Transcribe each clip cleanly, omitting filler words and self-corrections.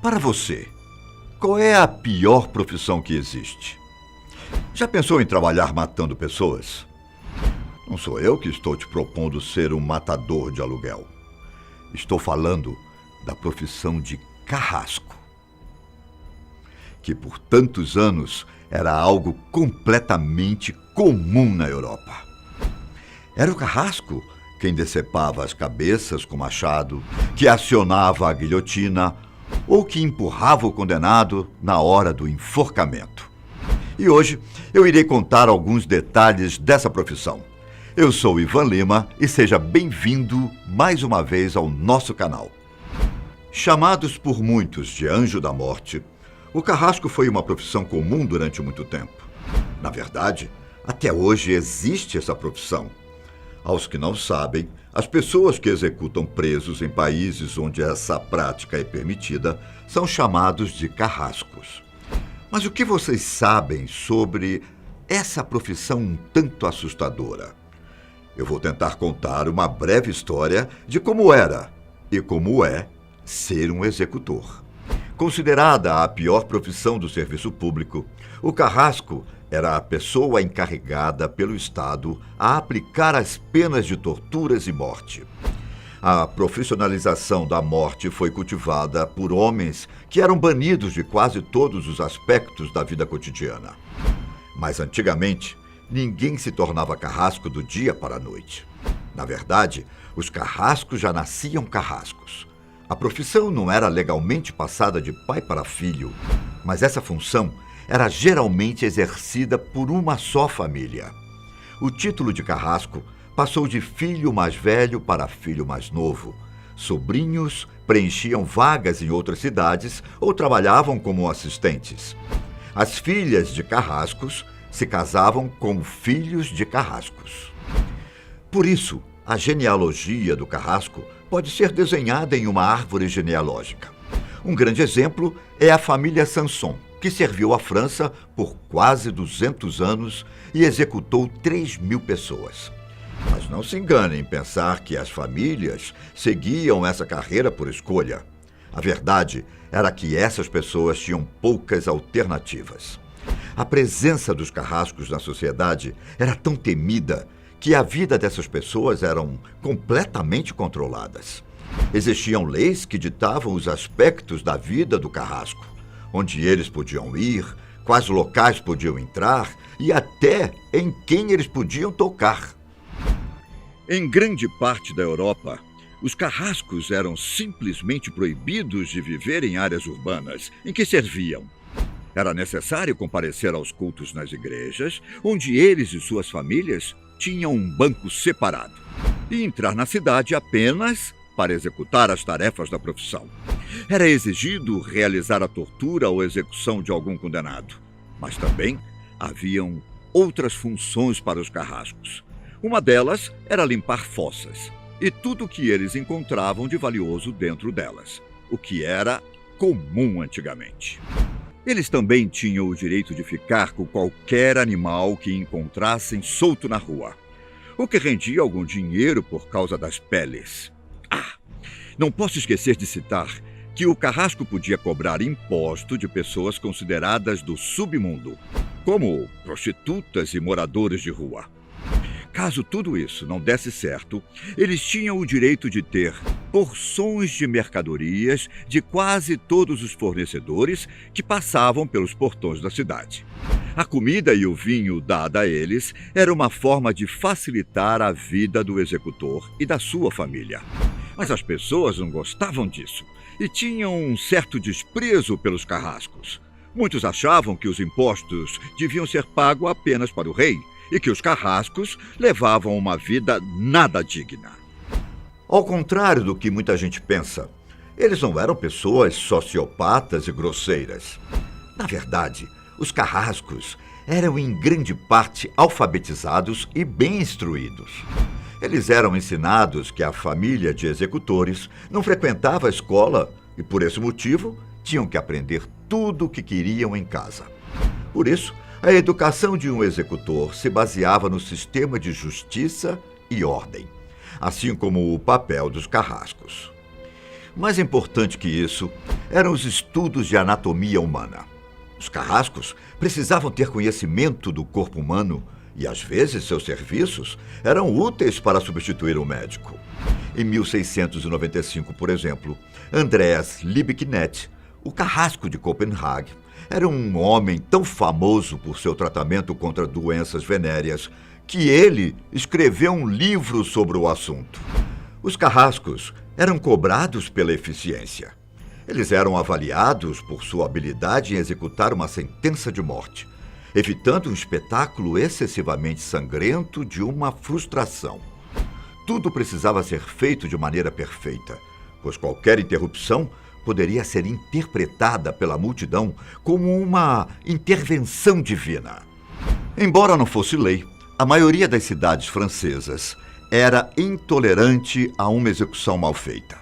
Para você, qual é a pior profissão que existe? Já pensou em trabalhar matando pessoas? Não sou eu que estou te propondo ser um matador de aluguel. Estou falando da profissão de carrasco, que por tantos anos era algo completamente comum na Europa. Era o carrasco quem decepava as cabeças com machado, que acionava a guilhotina ou que empurrava o condenado na hora do enforcamento. E hoje eu irei contar alguns detalhes dessa profissão. Eu sou Ivan Lima e seja bem-vindo mais uma vez ao nosso canal. Chamados por muitos de anjo da morte, o carrasco foi uma profissão comum durante muito tempo. Na verdade, até hoje existe essa profissão. Aos que não sabem, as pessoas que executam presos em países onde essa prática é permitida são chamados de carrascos. Mas o que vocês sabem sobre essa profissão um tanto assustadora? Eu vou tentar contar uma breve história de como era e como é ser um executor. Considerada a pior profissão do serviço público, o carrasco era a pessoa encarregada pelo Estado a aplicar as penas de torturas e morte. A profissionalização da morte foi cultivada por homens que eram banidos de quase todos os aspectos da vida cotidiana. Mas antigamente, ninguém se tornava carrasco do dia para a noite. Na verdade, os carrascos já nasciam carrascos. A profissão não era legalmente passada de pai para filho, mas essa função era geralmente exercida por uma só família. O título de carrasco passou de filho mais velho para filho mais novo. Sobrinhos preenchiam vagas em outras cidades ou trabalhavam como assistentes. As filhas de carrascos se casavam com filhos de carrascos. Por isso, a genealogia do carrasco pode ser desenhada em uma árvore genealógica. Um grande exemplo é a família Sanson, que serviu a França por quase 200 anos e executou 3.000 pessoas. Mas não se engane em pensar que as famílias seguiam essa carreira por escolha. A verdade era que essas pessoas tinham poucas alternativas. A presença dos carrascos na sociedade era tão temida que a vida dessas pessoas eram completamente controladas. Existiam leis que ditavam os aspectos da vida do carrasco, onde eles podiam ir, quais locais podiam entrar e até em quem eles podiam tocar. Em grande parte da Europa, os carrascos eram simplesmente proibidos de viver em áreas urbanas em que serviam. Era necessário comparecer aos cultos nas igrejas, onde eles e suas famílias tinham um banco separado, e entrar na cidade apenas para executar as tarefas da profissão. Era exigido realizar a tortura ou execução de algum condenado, mas também haviam outras funções para os carrascos. Uma delas era limpar fossas e tudo o que eles encontravam de valioso dentro delas, o que era comum antigamente. Eles também tinham o direito de ficar com qualquer animal que encontrassem solto na rua, o que rendia algum dinheiro por causa das peles. Não posso esquecer de citar que o carrasco podia cobrar imposto de pessoas consideradas do submundo, como prostitutas e moradores de rua. Caso tudo isso não desse certo, eles tinham o direito de ter porções de mercadorias de quase todos os fornecedores que passavam pelos portões da cidade. A comida e o vinho dada a eles era uma forma de facilitar a vida do executor e da sua família. Mas as pessoas não gostavam disso e tinham um certo desprezo pelos carrascos. Muitos achavam que os impostos deviam ser pagos apenas para o rei e que os carrascos levavam uma vida nada digna. Ao contrário do que muita gente pensa, eles não eram pessoas sociopatas e grosseiras. Na verdade, os carrascos eram em grande parte alfabetizados e bem instruídos. Eles eram ensinados que a família de executores não frequentava a escola e, por esse motivo, tinham que aprender tudo o que queriam em casa. Por isso, a educação de um executor se baseava no sistema de justiça e ordem, assim como o papel dos carrascos. Mais importante que isso, eram os estudos de anatomia humana. Os carrascos precisavam ter conhecimento do corpo humano e, às vezes, seus serviços eram úteis para substituir o médico. Em 1695, por exemplo, Andreas Liebknecht, o carrasco de Copenhague, era um homem tão famoso por seu tratamento contra doenças venéreas que ele escreveu um livro sobre o assunto. Os carrascos eram cobrados pela eficiência. Eles eram avaliados por sua habilidade em executar uma sentença de morte, evitando um espetáculo excessivamente sangrento de uma frustração. Tudo precisava ser feito de maneira perfeita, pois qualquer interrupção poderia ser interpretada pela multidão como uma intervenção divina. Embora não fosse lei, a maioria das cidades francesas era intolerante a uma execução mal feita.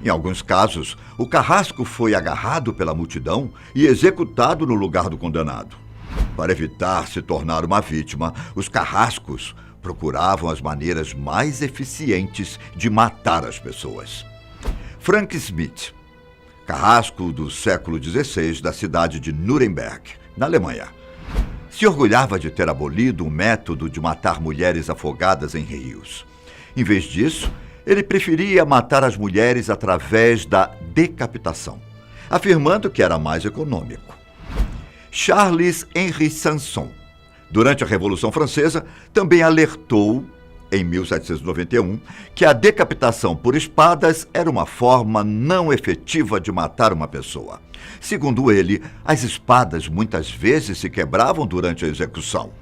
Em alguns casos, o carrasco foi agarrado pela multidão e executado no lugar do condenado. Para evitar se tornar uma vítima, os carrascos procuravam as maneiras mais eficientes de matar as pessoas. Frank Smith, carrasco do século XVI da cidade de Nuremberg, na Alemanha, se orgulhava de ter abolido o método de matar mulheres afogadas em rios. Em vez disso, ele preferia matar as mulheres através da decapitação, afirmando que era mais econômico. Charles Henri Sanson, durante a Revolução Francesa, também alertou, em 1791, que a decapitação por espadas era uma forma não efetiva de matar uma pessoa. Segundo ele, as espadas muitas vezes se quebravam durante a execução.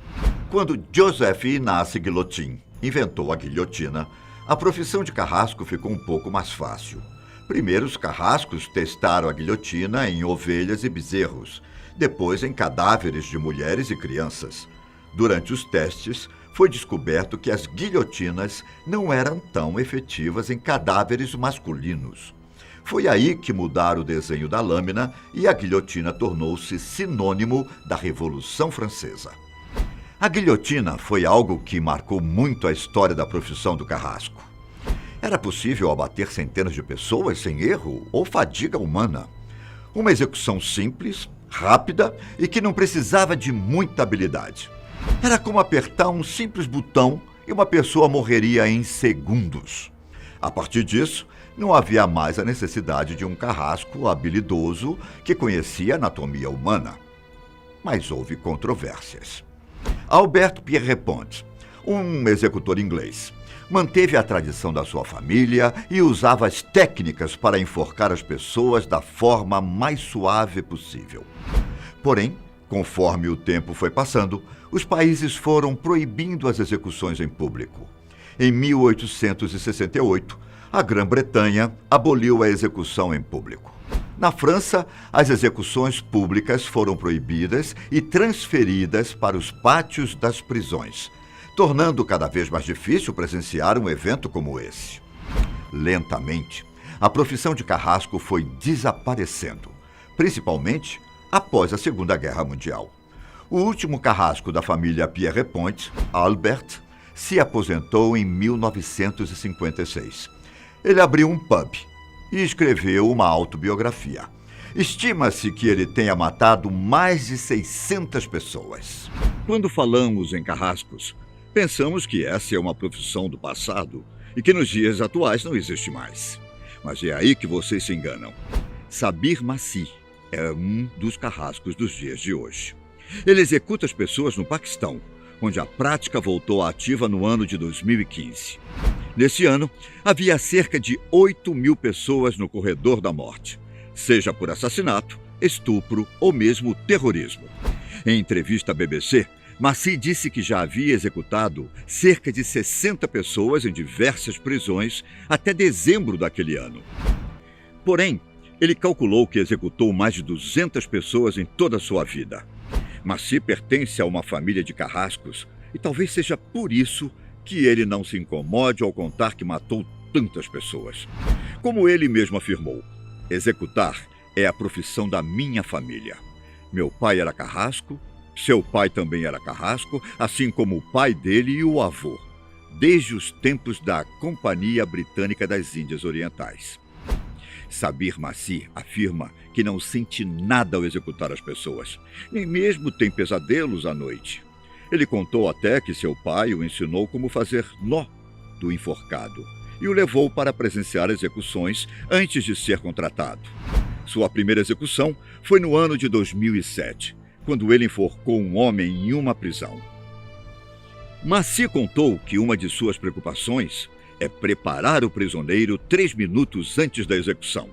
Quando Joseph Ignace Guillotin inventou a guilhotina, a profissão de carrasco ficou um pouco mais fácil. Primeiro, os carrascos testaram a guilhotina em ovelhas e bezerros, depois em cadáveres de mulheres e crianças. Durante os testes, foi descoberto que as guilhotinas não eram tão efetivas em cadáveres masculinos. Foi aí que mudaram o desenho da lâmina e a guilhotina tornou-se sinônimo da Revolução Francesa. A guilhotina foi algo que marcou muito a história da profissão do carrasco. Era possível abater centenas de pessoas sem erro ou fadiga humana. Uma execução simples, rápida e que não precisava de muita habilidade. Era como apertar um simples botão e uma pessoa morreria em segundos. A partir disso, não havia mais a necessidade de um carrasco habilidoso que conhecia a anatomia humana. Mas houve controvérsias. Albert Pierrepont, um executor inglês, manteve a tradição da sua família e usava as técnicas para enforcar as pessoas da forma mais suave possível. Porém, conforme o tempo foi passando, os países foram proibindo as execuções em público. Em 1868, a Grã-Bretanha aboliu a execução em público. Na França, as execuções públicas foram proibidas e transferidas para os pátios das prisões, tornando cada vez mais difícil presenciar um evento como esse. Lentamente, a profissão de carrasco foi desaparecendo, principalmente após a Segunda Guerra Mundial. O último carrasco da família Pierrepont, Albert, se aposentou em 1956. Ele abriu um pub e escreveu uma autobiografia. Estima-se que ele tenha matado mais de 600 pessoas. Quando falamos em carrascos, pensamos que essa é uma profissão do passado e que nos dias atuais não existe mais. Mas é aí que vocês se enganam. Sabir Masih é um dos carrascos dos dias de hoje. Ele executa as pessoas no Paquistão, onde a prática voltou ativa no ano de 2015. Nesse ano, havia cerca de 8.000 pessoas no corredor da morte, seja por assassinato, estupro ou mesmo terrorismo. Em entrevista à BBC, Masih disse que já havia executado cerca de 60 pessoas em diversas prisões até dezembro daquele ano. Porém, ele calculou que executou mais de 200 pessoas em toda a sua vida. Masih pertence a uma família de carrascos e talvez seja por isso que ele não se incomode ao contar que matou tantas pessoas. Como ele mesmo afirmou, executar é a profissão da minha família. Meu pai era carrasco, seu pai também era carrasco, assim como o pai dele e o avô, desde os tempos da Companhia Britânica das Índias Orientais. Sabir Massi afirma que não sente nada ao executar as pessoas, nem mesmo tem pesadelos à noite. Ele contou até que seu pai o ensinou como fazer nó do enforcado e o levou para presenciar execuções antes de ser contratado. Sua primeira execução foi no ano de 2007, quando ele enforcou um homem em uma prisão. Massi contou que uma de suas preocupações é preparar o prisioneiro 3 minutos antes da execução.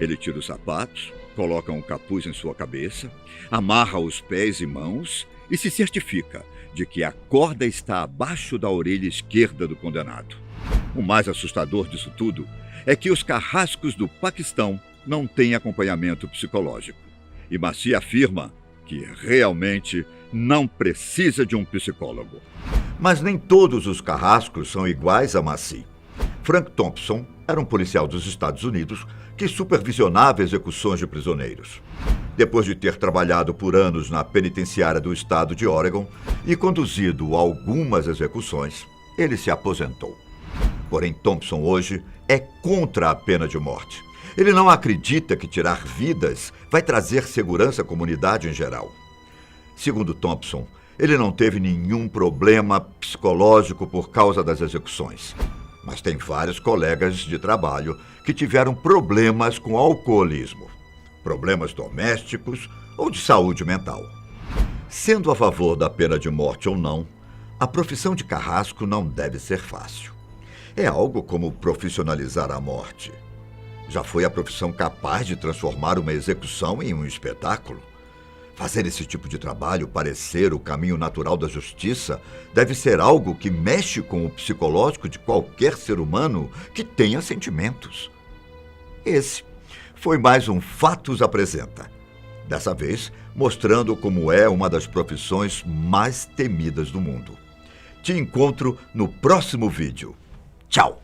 Ele tira os sapatos, coloca um capuz em sua cabeça, amarra os pés e mãos e se certifica de que a corda está abaixo da orelha esquerda do condenado. O mais assustador disso tudo é que os carrascos do Paquistão não têm acompanhamento psicológico. E Massi afirma que realmente não precisa de um psicólogo. Mas nem todos os carrascos são iguais a Massi. Frank Thompson era um policial dos Estados Unidos que supervisionava execuções de prisioneiros. Depois de ter trabalhado por anos na penitenciária do estado de Oregon e conduzido algumas execuções, ele se aposentou. Porém, Thompson hoje é contra a pena de morte. Ele não acredita que tirar vidas vai trazer segurança à comunidade em geral. Segundo Thompson, ele não teve nenhum problema psicológico por causa das execuções. Mas tem vários colegas de trabalho que tiveram problemas com alcoolismo, problemas domésticos ou de saúde mental. Sendo a favor da pena de morte ou não, a profissão de carrasco não deve ser fácil. É algo como profissionalizar a morte. Já foi a profissão capaz de transformar uma execução em um espetáculo? Fazer esse tipo de trabalho parecer o caminho natural da justiça deve ser algo que mexe com o psicológico de qualquer ser humano que tenha sentimentos. Esse foi mais um Fatos Apresenta. Dessa vez, mostrando como é uma das profissões mais temidas do mundo. Te encontro no próximo vídeo. Tchau!